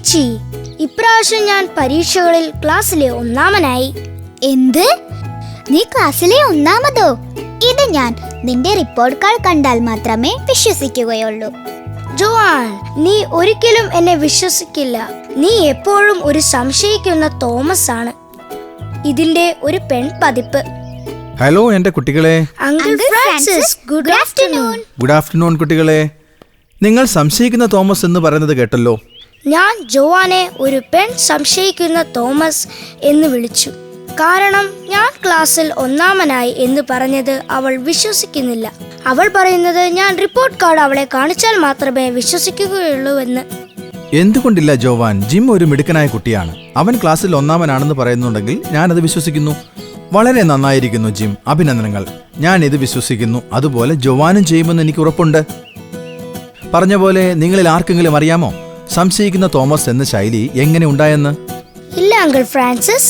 ചേച്ചി, ഇപ്രാവശ്യം ഞാൻ പരീക്ഷകളിൽ ക്ലാസ്സിലെ ഒന്നാമനായി. എന്ത്? നീ ക്ലാസ്സിലെ ഒന്നാമതോ? ഇത് ഞാൻ നിന്റെ റിപ്പോർട്ട് കാർഡ് കണ്ടാൽ മാത്രമേ വിശ്വസിക്കുകയുള്ളൂ. ജോവാൻ, നീ ഒരിക്കലും എന്നെ വിശ്വസിക്കില്ല. നീ എപ്പോഴും ഒരു സംശയിക്കുന്ന തോമസ് ആണ്. ഇതിന്റെ ഒരു പെൺപതിപ്പ്. ഹലോ എന്റെ കുട്ടികളെ. Uncle Francis, good afternoon. Good afternoon കുട്ടികളെ. നിങ്ങൾ സംശയിക്കുന്ന തോമസ് എന്ന് പറയുന്നത് കേട്ടല്ലോ. ഞാൻ ജോവാനെ ഒരു പെൺ സംശയിക്കുന്ന തോമസ് എന്ന് വിളിച്ചു. കാരണം ഞാൻ ക്ലാസ്സിൽ ഒന്നാമനായി എന്ന് പറഞ്ഞത് അവൾ വിശ്വസിക്കുന്നില്ല. അവൾ പറയുന്നത് ഞാൻ റിപ്പോർട്ട് കാർഡ് അവളെ കാണിച്ചാൽ മാത്രമേ വിശ്വസിക്കുകയുള്ളൂവെന്ന്. എന്തുകൊണ്ടില്ല ജോവാൻ? ജിം ഒരു മിടുക്കനായ കുട്ടിയാണ്. അവൻ ക്ലാസ്സിൽ ഒന്നാമനാണെന്ന് പറയുന്നുണ്ടെങ്കിൽ ഞാനത് വിശ്വസിക്കുന്നു. വളരെ നന്നായിരിക്കുന്നു ജിം, അഭിനന്ദനങ്ങൾ. ഞാൻ ഇത് വിശ്വസിക്കുന്നു. അതുപോലെ ജോവാനും ചെയ്യുമെന്ന് എനിക്ക് ഉറപ്പുണ്ട്. പറഞ്ഞ പോലെ നിങ്ങളിൽ ആർക്കെങ്കിലും അറിയാമോ സംശയിക്കുന്ന തോമസ് എന്ന ശൈലി എങ്ങനെ ഉണ്ടായെന്ന്? ഇല്ല അങ്കിൾ ഫ്രാൻസിസ്.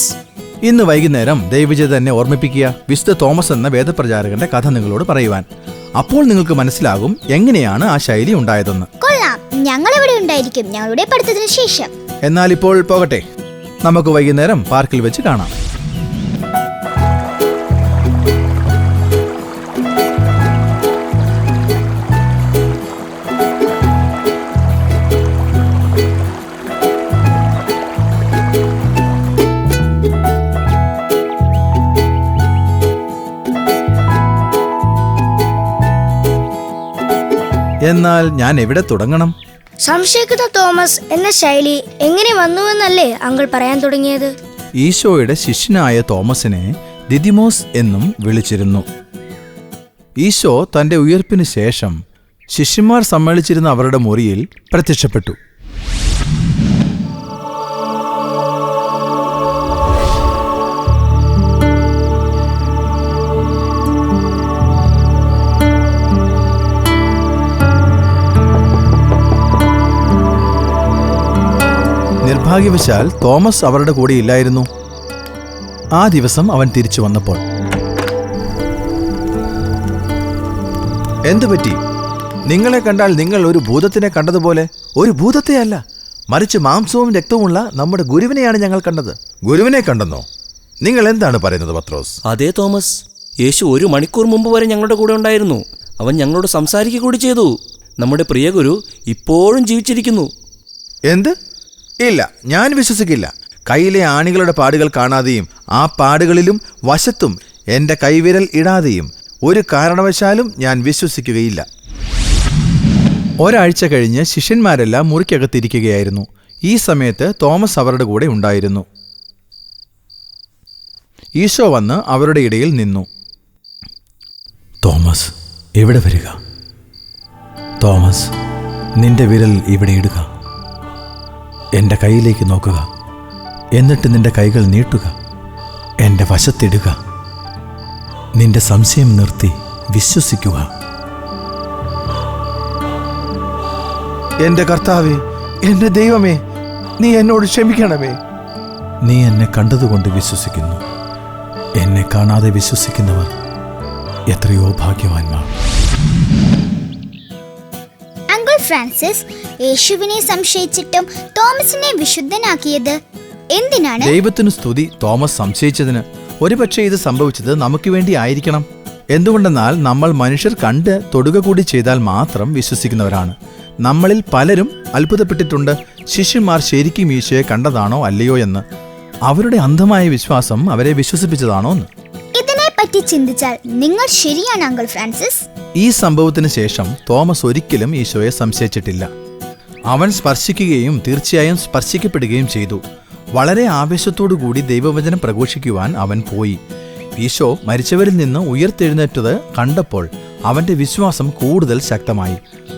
ഇന്ന് വൈകുന്നേരം ദയവുചെയ്ത് എന്നെ ഓർമ്മിപ്പിക്കുക വിശുദ്ധ തോമസ് എന്ന വേദപ്രചാരകന്റെ കഥ നിങ്ങളോട് പറയുവാൻ. അപ്പോൾ നിങ്ങൾക്ക് മനസ്സിലാകും എങ്ങനെയാണ് ആ ശൈലി ഉണ്ടായതെന്ന്. കൊള്ളാം, ഞങ്ങൾ ഇവിടെ ഉണ്ടായിരിക്കും ഞങ്ങളുടെ പഠിത്തത്തിന് ശേഷം. എന്നാൽ ഇപ്പോൾ പോകട്ടെ, നമുക്ക് വൈകുന്നേരം പാർക്കിൽ വെച്ച് കാണാം. എന്നാൽ ഞാൻ എവിടെ തുടങ്ങണം? സംശയിക്കുന്ന തോമസ് എന്ന ശൈലി എങ്ങനെ വന്നുവെന്നല്ലേ അങ്കിൾ പറയാൻ തുടങ്ങിയത്? ഈശോയുടെ ശിഷ്യനായ തോമസിനെ ദിദിമോസ് എന്നും വിളിച്ചിരുന്നു. ഈശോ തന്റെ ഉയർപ്പിന് ശേഷം ശിഷ്യന്മാർ സമ്മേളിച്ചിരുന്ന അവരുടെ മുറിയിൽ പ്രത്യക്ഷപ്പെട്ടു. നിർഭാഗ്യവശാൽ തോമസ് അവരുടെ കൂടെ ഇല്ലായിരുന്നു. ആ ദിവസം അവൻ തിരിച്ചു വന്നപ്പോൾ എന്തുപറ്റി? നിങ്ങളെ കണ്ടാൽ നിങ്ങൾ ഒരു ഭൂതത്തിനെ കണ്ടതുപോലെ. ഒരു ഭൂതത്തെയല്ല, മറിച്ച് മാംസവും രക്തവുമുള്ള നമ്മുടെ ഗുരുവിനെയാണ് ഞങ്ങൾ കണ്ടത്. ഗുരുവിനെ കണ്ടെന്നോ? നിങ്ങൾ എന്താണ് പറയുന്നത് പത്രോസ്? അതേ തോമസ്, യേശു 1 മണിക്കൂർ മുമ്പ് വരെ ഞങ്ങളുടെ കൂടെ ഉണ്ടായിരുന്നു. അവൻ ഞങ്ങളോട് സംസാരിക്കുക കൂടി ചെയ്തു. നമ്മുടെ പ്രിയ ഗുരു ഇപ്പോഴും ജീവിച്ചിരിക്കുന്നു. എന്ത്? ഇല്ല, ഞാൻ വിശ്വസിക്കില്ല. കയ്യിലെ ആണികളുടെ പാടുകൾ കാണാതെയും ആ പാടുകളിലും വശത്തും എന്റെ കൈവിരൽ ഇടാതെയും ഒരു കാരണവശാലും ഞാൻ വിശ്വസിക്കുകയില്ല. ഒരാഴ്ച കഴിഞ്ഞ് ശിഷ്യന്മാരെല്ലാം മുറിക്കകത്തിരിക്കുകയായിരുന്നു. ഈ സമയത്ത് തോമസ് അവരുടെ കൂടെ ഉണ്ടായിരുന്നു. ഈശോ വന്ന് അവരുടെ ഇടയിൽ നിന്നു. തോമസ്, ഇവിടെ വരിക. തോമസ്, നിന്റെ വിരൽ ഇവിടെ ഇടുക. എൻ്റെ കയ്യിലേക്ക് നോക്കുക. എന്നിട്ട് നിന്റെ കൈകൾ നീട്ടുക. എൻ്റെ വശത്തിടുക. നിന്റെ സംശയം നിർത്തി വിശ്വസിക്കുക. എൻ്റെ കർത്താവേ, എൻ്റെ ദൈവമേ, നീ എന്നോട് ക്ഷമിക്കണമേ. നീ എന്നെ കണ്ടതുകൊണ്ട് വിശ്വസിക്കുന്നു. എന്നെ കാണാതെ വിശ്വസിക്കുന്നവർ എത്രയോ ഭാഗ്യവാന്മാർ. അങ്കിൾ ഫ്രാൻസിസ്, യേശുവിനെ സംശയിച്ചിട്ടും തോമസിനെ വിശുദ്ധനാക്കിയത് എന്തിനാണ്? ദൈവത്തിനു സ്തുതി. തോമസ് സംശയിച്ചതിന്. ഒരുപക്ഷെ ഇത് സംഭവിച്ചത് നമുക്ക് വേണ്ടി ആയിരിക്കണം. എന്തുകൊണ്ടെന്നാൽ നമ്മൾ മനുഷ്യർ കണ്ട് തൊടുക കൂടി ചെയ്താൽ മാത്രം വിശ്വസിക്കുന്നവരാണ്. നമ്മളിൽ പലരും അത്ഭുതപ്പെട്ടിട്ടുണ്ട്, ശിഷ്യന്മാർ ശരിക്കും ഈശോയെ കണ്ടതാണോ അല്ലയോ എന്ന്. അവരുടെ അന്ധമായ വിശ്വാസം അവരെ വിശ്വസിപ്പിച്ചതാണോ എന്ന്. ഇതിനെപ്പറ്റി ചിന്തിച്ചാൽ നിങ്ങൾ ശരിയാണ് അങ്കിൾ ഫ്രാൻസിസ്. ഈ സംഭവത്തിന് ശേഷം തോമസ് ഒരിക്കലും ഈശോയെ സംശയിച്ചിട്ടില്ല. അവൻ സ്പർശിക്കുകയും തീർച്ചയായും സ്പർശിക്കപ്പെടുകയും ചെയ്തു. വളരെ ആവേശത്തോടുകൂടി ദൈവവചനം പ്രഘോഷിക്കുവാൻ അവൻ പോയി. ഈശോ മരിച്ചവരിൽ നിന്ന് ഉയർത്തെഴുന്നേറ്റത് കണ്ടപ്പോൾ അവന്റെ വിശ്വാസം കൂടുതൽ ശക്തമായി.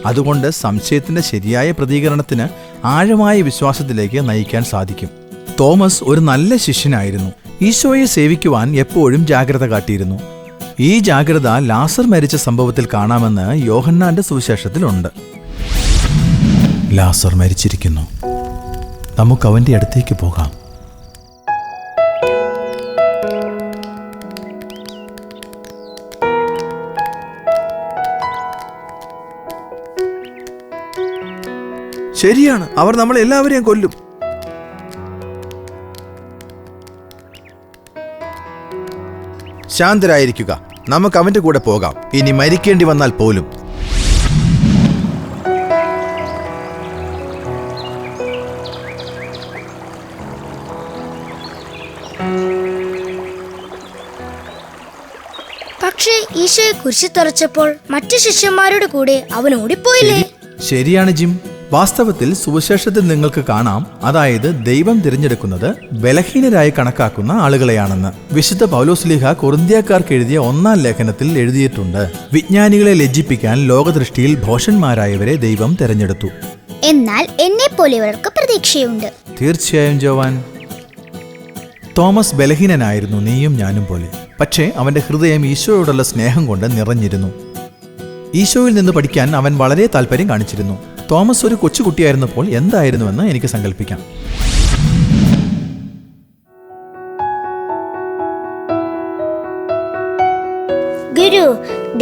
അതുകൊണ്ട് സംശയത്തിന്റെ ശരിയായ പ്രതികരണത്തിന് ആഴമായ വിശ്വാസത്തിലേക്ക് നയിക്കാൻ സാധിക്കും. തോമസ് ഒരു നല്ല ശിഷ്യനായിരുന്നു. ഈശോയെ സേവിക്കുവാൻ എപ്പോഴും ജാഗ്രത കാട്ടിയിരുന്നു. ഈ ജാഗ്രത ലാസർ മരിച്ച സംഭവത്തിൽ കാണാമെന്ന് യോഹന്നാന്റെ സുവിശേഷത്തിലുണ്ട്. ലാസർ മരിച്ചിരിക്കുന്നു. നമുക്ക് അവന്റെ അടുത്തേക്ക് പോകാം. ശരിയാണ്, അവർ നമ്മളെല്ലാവരെയും കൊല്ലും. ശാന്തരായിരിക്കുക, നമുക്ക് അവന്റെ കൂടെ പോകാം, ഇനി മരിക്കേണ്ടി വന്നാൽ പോലും. പക്ഷേ ഈശോയെ കുരിശിൽ തറച്ചപ്പോൾ മറ്റു ശിഷ്യന്മാരുടെ കൂടെ അവൻ ഓടിപ്പോയില്ലേ? ശരിയാണ് ജിം. വാസ്തവത്തിൽ സുവിശേഷത്തിൽ നിങ്ങൾക്ക് കാണാം, അതായത് ദൈവം തിരഞ്ഞെടുക്കുന്നത് ബലഹീനരായി കണക്കാക്കുന്ന ആളുകളെയാണെന്ന്. വിശുദ്ധ പൗലോസ്ലീഹ കൊറിന്ത്യക്കാർക്ക് എഴുതിയ 1-ാം ലേഖനത്തിൽ എഴുതിയിട്ടുണ്ട്, വിജ്ഞാനികളെ ലജ്ജിപ്പിക്കാൻ ലോകദൃഷ്ടിയിൽ ഭോഷന്മാരായവരെ ദൈവം തിരഞ്ഞെടുത്തു. എന്നാൽ എന്നെപ്പോലെയുള്ളവർക്ക് പ്രതീക്ഷയുണ്ട്. തീർച്ചയായും ജോവാൻ. തോമസ് ബലഹീനനായിരുന്നു, നീയും ഞാനും പോലെ. പക്ഷേ അവന്റെ ഹൃദയം ഈശോയോടുള്ള സ്നേഹം കൊണ്ട് നിറഞ്ഞിരുന്നു. ഈശോയിൽ നിന്ന് പഠിക്കാൻ അവൻ വളരെ താല്പര്യം കാണിച്ചിരുന്നു. തോമസ് ഒരു കൊച്ചുകുട്ടിയായിരുന്നപ്പോൾ എന്തായിരുന്നുവെന്ന് എനിക്ക് സങ്കല്പിക്കാം. ഗുരു,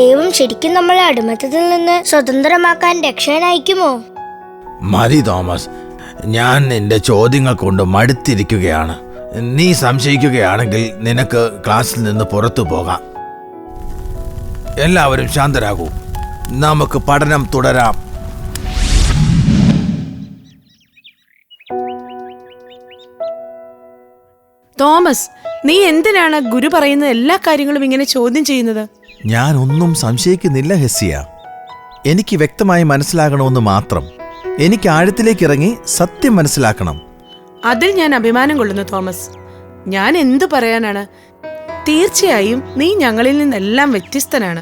ദൈവം ശരിക്കും നമ്മളെ അടിമത്തത്തിൽ നിന്ന് സ്വതന്ത്രമാക്കാൻ രക്ഷകനയക്കുമോ? മതി തോമസ്, ഞാൻ നിന്റെ ചോദ്യങ്ങൾ കൊണ്ട് മടുത്തിരിക്കുകയാണ്. നീ സംശയിക്കുകയാണെങ്കിൽ നിനക്ക് ക്ലാസ്സിൽ നിന്ന് പുറത്തു പോകാം. എല്ലാവരും ശാന്തരാകൂ, നമുക്ക് പഠനം തുടരാം. തോമസ്, നീ എന്തിനാണ് ഗുരു പറയുന്ന എല്ലാ കാര്യങ്ങളും ഇങ്ങനെ ചോദ്യം ചെയ്യുന്നത്? ഞാൻ ഒന്നും സംശയിക്കുന്നില്ല ഹെസ്സിയ. എനിക്ക് വ്യക്തമായി മനസ്സിലാകണമെന്ന് മാത്രം. എനിക്ക് ആഴത്തിലേക്ക് ഇറങ്ങി സത്യം മനസ്സിലാക്കണം. അതിൽ ഞാൻ അഭിമാനം കൊള്ളുന്നു തോമസ്. ഞാൻ എന്തു പറയാനാണ്? തീർച്ചയായും നീ ഞങ്ങളിൽ നിന്നെല്ലാം വ്യത്യസ്തനാണ്.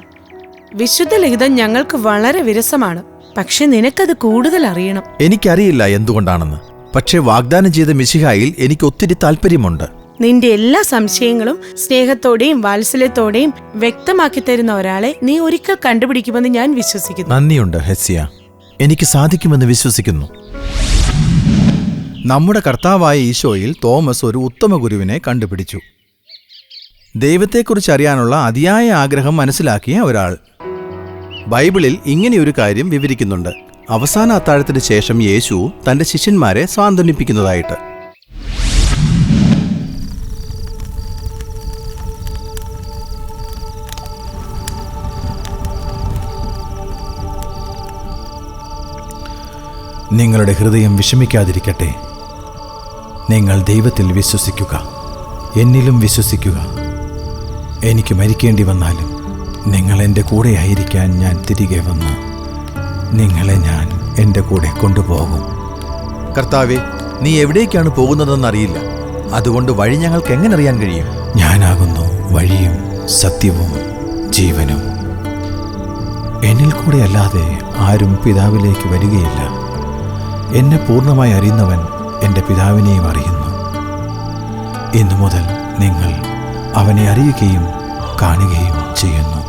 വിശുദ്ധ ലിഖിതം ഞങ്ങൾക്ക് വളരെ വിരസമാണ്, പക്ഷെ നിനക്കത് കൂടുതൽ അറിയണം. എനിക്കറിയില്ല എന്തുകൊണ്ടാണെന്ന്, പക്ഷേ വാഗ്ദാനം ചെയ്ത മിശിഹായിൽ എനിക്ക് ഒത്തിരി താല്പര്യമുണ്ട്. നിന്റെ എല്ലാ സംശയങ്ങളും സ്നേഹത്തോടെയും വാത്സല്യത്തോടെയും വ്യക്തമാക്കി തരുന്ന ഒരാളെ നീ ഒരിക്കൽ കണ്ടുപിടിക്കുമെന്ന് ഞാൻ വിശ്വസിക്കുന്നു. നന്ദിയുണ്ട് ഹെസ്സിയ, എനിക്ക് സാധിക്കുമെന്ന് വിശ്വസിക്കുന്നു. നമ്മുടെ കർത്താവായ ഈശോയിൽ തോമസ് ഒരു ഉത്തമ ഗുരുവിനെ കണ്ടുപിടിച്ചു. ദൈവത്തെക്കുറിച്ച് അറിയാനുള്ള അതിയായ ആഗ്രഹം മനസ്സിലാക്കിയ ഒരാൾ. ബൈബിളിൽ ഇങ്ങനെയൊരു കാര്യം വിവരിക്കുന്നുണ്ട്, അവസാന അത്താഴത്തിന് ശേഷം യേശു തന്റെ ശിഷ്യന്മാരെ സാന്ത്വനിപ്പിക്കുന്നതായിട്ട്. നിങ്ങളുടെ ഹൃദയം വിഷമിക്കാതിരിക്കട്ടെ. നിങ്ങൾ ദൈവത്തിൽ വിശ്വസിക്കുക, എന്നിലും വിശ്വസിക്കുക. എനിക്ക് മരിക്കേണ്ടി വന്നാലും നിങ്ങൾ എൻ്റെ കൂടെയായിരിക്കാൻ ഞാൻ തിരികെ വന്ന് നിങ്ങളെ ഞാൻ എൻ്റെ കൂടെ കൊണ്ടുപോകും. കർത്താവേ, നീ എവിടേക്കാണ് പോകുന്നതെന്നറിയില്ല, അതുകൊണ്ട് വഴി ഞങ്ങൾക്ക് എങ്ങനെ അറിയാൻ കഴിയും? ഞാനാകുന്നു വഴിയും സത്യവും ജീവനും. എന്നിൽ കൂടെ അല്ലാതെ ആരും പിതാവിലേക്ക് വരികയില്ല. എന്നെ പൂർണ്ണമായി അറിയുന്നവൻ എൻ്റെ പിതാവിനെയും അറിയുന്നു. ഇന്നു മുതൽ നിങ്ങൾ അവനെ അറിയുകയും കാണുകയും ചെയ്യുന്നു.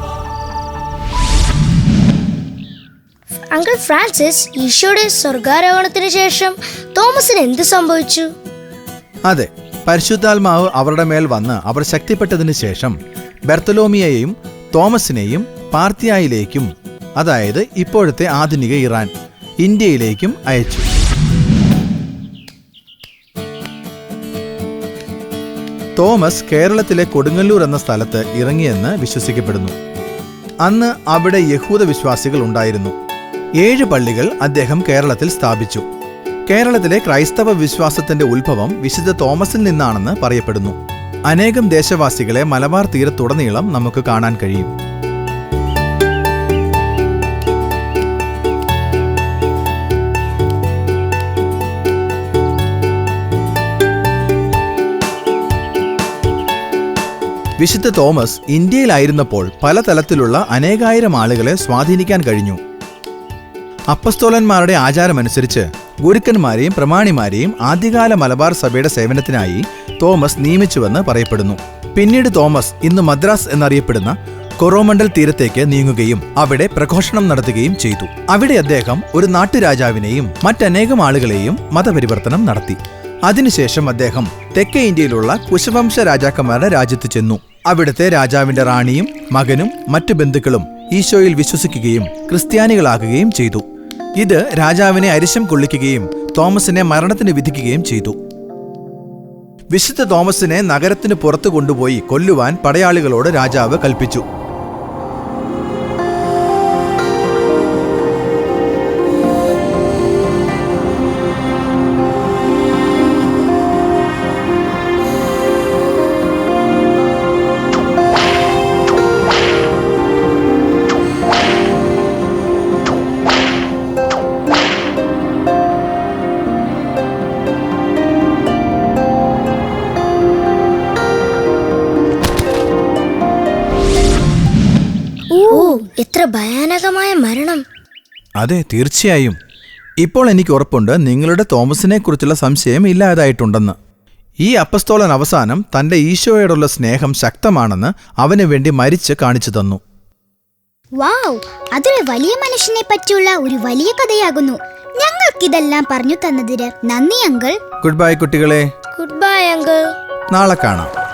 അങ്കിൾ ഫ്രാൻസിസ്, ഈശോയുടെ സ്വർഗാരോഹണത്തിന് ശേഷം തോമസിന് എന്ത് സംഭവിച്ചു? അതെ, പരിശുദ്ധാത്മാവ് അവരുടെ മേൽ വന്ന് അവർ ശക്തിപ്പെട്ടതിന് ശേഷം ബെർത്തലോമിയെയും തോമസിനെയും പാർത്തിയായിലേക്കും, അതായത് ഇപ്പോഴത്തെ ആധുനിക ഇറാൻ, ഇന്ത്യയിലേക്കും അയച്ചു. തോമസ് കേരളത്തിലെ കൊടുങ്ങല്ലൂർ എന്ന സ്ഥലത്ത് ഇറങ്ങിയെന്ന് വിശ്വസിക്കപ്പെടുന്നു. അന്ന് അവിടെ യഹൂദ വിശ്വാസികൾ ഉണ്ടായിരുന്നു. 7 പള്ളികൾ അദ്ദേഹം കേരളത്തിൽ സ്ഥാപിച്ചു. കേരളത്തിലെ ക്രൈസ്തവ വിശ്വാസത്തിന്റെ ഉത്ഭവം വിശുദ്ധ തോമസിൽ നിന്നാണെന്ന് പറയപ്പെടുന്നു. അനേകം ദേശവാസികളെ മലബാർ തീരത്തുടനീളം നമുക്ക് കാണാൻ കഴിയും. വിശുദ്ധ തോമസ് ഇന്ത്യയിലായിരുന്നപ്പോൾ പല തലത്തിലുള്ള അനേകായിരം ആളുകളെ സ്വാധീനിക്കാൻ കഴിഞ്ഞു. അപ്പസ്തോലന്മാരുടെ ആചാരമനുസരിച്ച് ഗുരുക്കന്മാരെയും പ്രമാണിമാരെയും ആദ്യകാല മലബാർ സഭയുടെ സേവനത്തിനായി തോമസ് നിയമിച്ചുവെന്ന് പറയപ്പെടുന്നു. പിന്നീട് തോമസ് ഇന്ന് മദ്രാസ് എന്നറിയപ്പെടുന്ന കൊറോമണ്ടൽ തീരത്തേക്ക് നീങ്ങുകയും അവിടെ പ്രഘോഷണം നടത്തുകയും ചെയ്തു. അവിടെ അദ്ദേഹം ഒരു നാട്ടുരാജാവിനെയും മറ്റനേകം ആളുകളെയും മതപരിവർത്തനം നടത്തി. അതിനുശേഷം അദ്ദേഹം തെക്കേ ഇന്ത്യയിലുള്ള കുശവംശ രാജാക്കന്മാരുടെ രാജ്യത്ത് ചെന്നു. അവിടുത്തെ രാജാവിന്റെ റാണിയും മകനും മറ്റു ബന്ധുക്കളും ഈശോയിൽ വിശ്വസിക്കുകയും ക്രിസ്ത്യാനികളാകുകയും ചെയ്തു. ഇത് രാജാവിനെ അരിശം കൊള്ളിക്കുകയും തോമസിനെ മരണത്തിന് വിധിക്കുകയും ചെയ്തു. വിശുദ്ധ തോമസിനെ നഗരത്തിന് പുറത്തു കൊണ്ടുപോയി കൊല്ലുവാൻ പടയാളികളോട് രാജാവ് കൽപ്പിച്ചു. ഓ, എത്ര ഭയാനകമായ മരണം! അതെ, തീർച്ചയായും. ഇപ്പോൾ എനിക്ക് ഉറപ്പുണ്ട് നിങ്ങളുടെ തോമസിനെ കുറിച്ചുള്ള സംശയം ഇല്ലാതായിട്ടുണ്ടെന്ന്. ഈ അപ്പസ്തോലൻ അവസാനം തന്റെ ഈശോയോടുള്ള സ്നേഹം ശക്തമാണെന്ന് അവന് വേണ്ടി മരിച്ച് കാണിച്ചു തന്നു. വാവ്, അതൊരു വലിയ മനുഷ്യനെ പറ്റിയുള്ള ഒരു വലിയ കഥയാകുന്നു. ഞങ്ങൾക്കിതെല്ലാം പറഞ്ഞു തന്നതിന് നന്ദി അങ്കിൾ. ഗുഡ് ബൈ കുട്ടികളെ. Good bye uncle. നാളെ കാണാം.